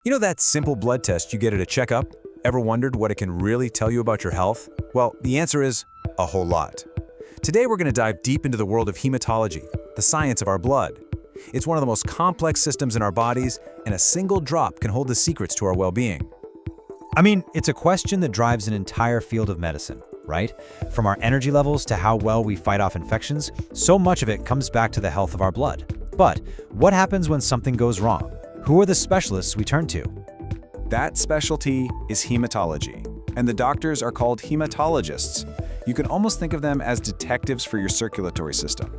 You know that simple blood test you get at a checkup? Ever wondered what it can really tell you about your health? Well, the answer is a whole lot. Today we're going to dive deep into the world of hematology, the science of our blood. It's one of the most complex systems in our bodies, and a single drop can hold the secrets to our well-being. It's a question that drives an entire field of medicine, right? From our energy levels to how well we fight off infections, so much of it comes back to the health of our blood. But what happens when something goes wrong? Who are the specialists we turn to? That specialty is hematology, and the doctors are called hematologists. You can almost think of them as detectives for your circulatory system.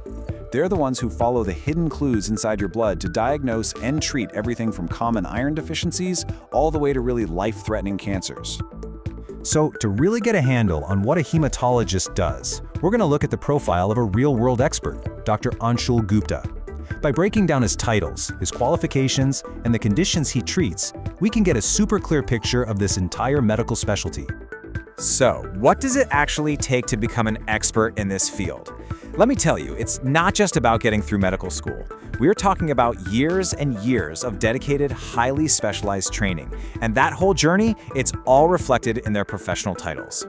They're the ones who follow the hidden clues inside your blood to diagnose and treat everything from common iron deficiencies all the way to really life-threatening cancers. So, to really get a handle on what a hematologist does, we're going to look at the profile of a real-world expert, Dr. Anshul Gupta. By breaking down his titles, his qualifications, and the conditions he treats, we can get a super clear picture of this entire medical specialty. So, what does it actually take to become an expert in this field? Let me tell you, it's not just about getting through medical school. We're talking about years and years of dedicated, highly specialized training. And that whole journey, it's all reflected in their professional titles.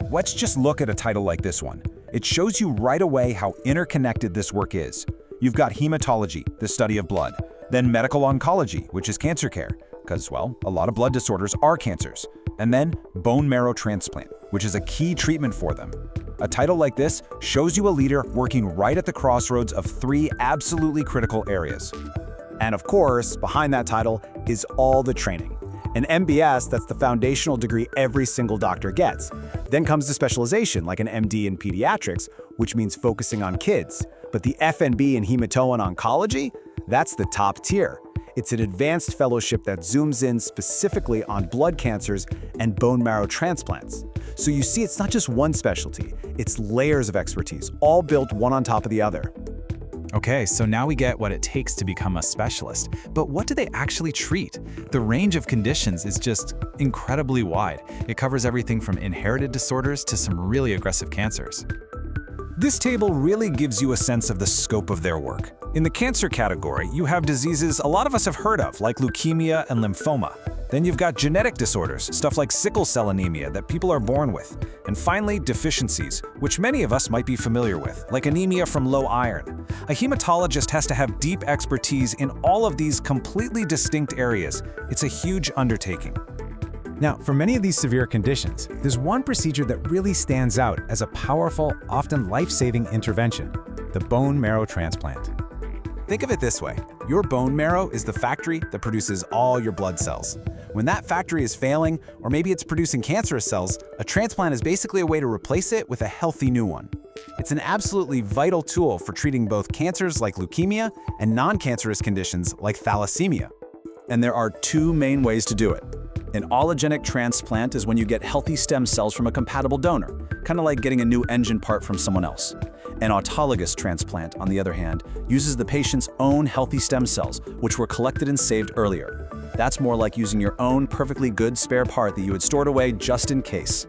Let's just look at a title like this one. It shows you right away how interconnected this work is. You've got hematology, the study of blood, then medical oncology, which is cancer care, because, well, a lot of blood disorders are cancers, and then bone marrow transplant, which is a key treatment for them. A title like this shows you a leader working right at the crossroads of three absolutely critical areas. And of course, behind that title is all the training. An MBS, that's the foundational degree every single doctor gets. Then comes the specialization, like an MD in pediatrics, which means focusing on kids. But the FNB in hemato and oncology, that's the top tier. It's an advanced fellowship that zooms in specifically on blood cancers and bone marrow transplants. So you see, it's not just one specialty, it's layers of expertise, all built one on top of the other. Okay, so now we get what it takes to become a specialist. But what do they actually treat? The range of conditions is just incredibly wide. It covers everything from inherited disorders to some really aggressive cancers. This table really gives you a sense of the scope of their work. In the cancer category, you have diseases a lot of us have heard of, like leukemia and lymphoma. Then you've got genetic disorders, stuff like sickle cell anemia that people are born with. And finally, deficiencies, which many of us might be familiar with, like anemia from low iron. A hematologist has to have deep expertise in all of these completely distinct areas. It's a huge undertaking. Now, for many of these severe conditions, there's one procedure that really stands out as a powerful, often life-saving intervention: the bone marrow transplant. Think of it this way. Your bone marrow is the factory that produces all your blood cells. When that factory is failing, or maybe it's producing cancerous cells, a transplant is basically a way to replace it with a healthy new one. It's an absolutely vital tool for treating both cancers like leukemia and non-cancerous conditions like thalassemia. And there are two main ways to do it. An allogenic transplant is when you get healthy stem cells from a compatible donor, kind of like getting a new engine part from someone else. An autologous transplant, on the other hand, uses the patient's own healthy stem cells, which were collected and saved earlier. That's more like using your own perfectly good spare part that you had stored away just in case.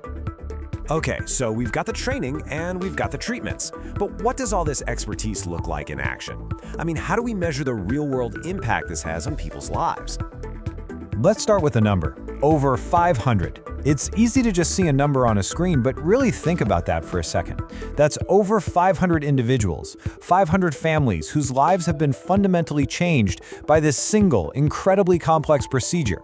Okay, so we've got the training and we've got the treatments. But what does all this expertise look like in action? How do we measure the real-world impact this has on people's lives? Let's start with a number: over 500. It's easy to just see a number on a screen, but really think about that for a second. That's over 500 individuals, 500 families whose lives have been fundamentally changed by this single, incredibly complex procedure.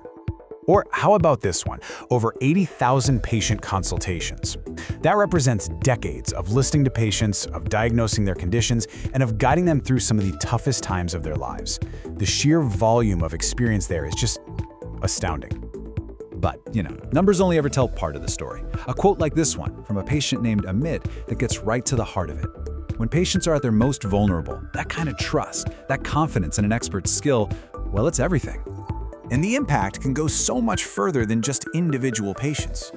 Or how about this one? Over 80,000 patient consultations. That represents decades of listening to patients, of diagnosing their conditions, and of guiding them through some of the toughest times of their lives. The sheer volume of experience there is just astounding. But, numbers only ever tell part of the story. A quote like this one from a patient named Amit that gets right to the heart of it. When patients are at their most vulnerable, that kind of trust, that confidence in an expert's skill, well, it's everything. And the impact can go so much further than just individual patients.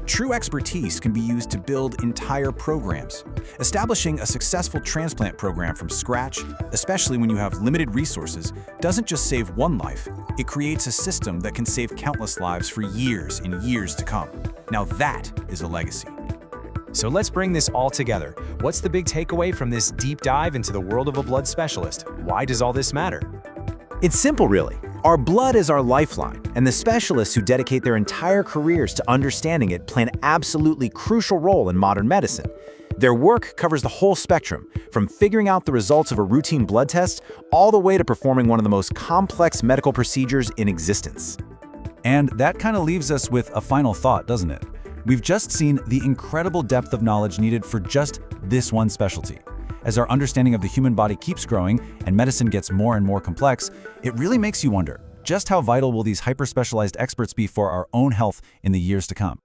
True expertise can be used to build entire programs. Establishing a successful transplant program from scratch, especially when you have limited resources, doesn't just save one life. It creates a system that can save countless lives for years and years to come. Now that is a legacy. So let's bring this all together. What's the big takeaway from this deep dive into the world of a blood specialist? Why does all this matter? It's simple, really. Our blood is our lifeline, and the specialists who dedicate their entire careers to understanding it play an absolutely crucial role in modern medicine. Their work covers the whole spectrum, from figuring out the results of a routine blood test all the way to performing one of the most complex medical procedures in existence. And that kind of leaves us with a final thought, doesn't it? We've just seen the incredible depth of knowledge needed for just this one specialty. As our understanding of the human body keeps growing and medicine gets more and more complex, it really makes you wonder, just how vital will these hyper-specialized experts be for our own health in the years to come?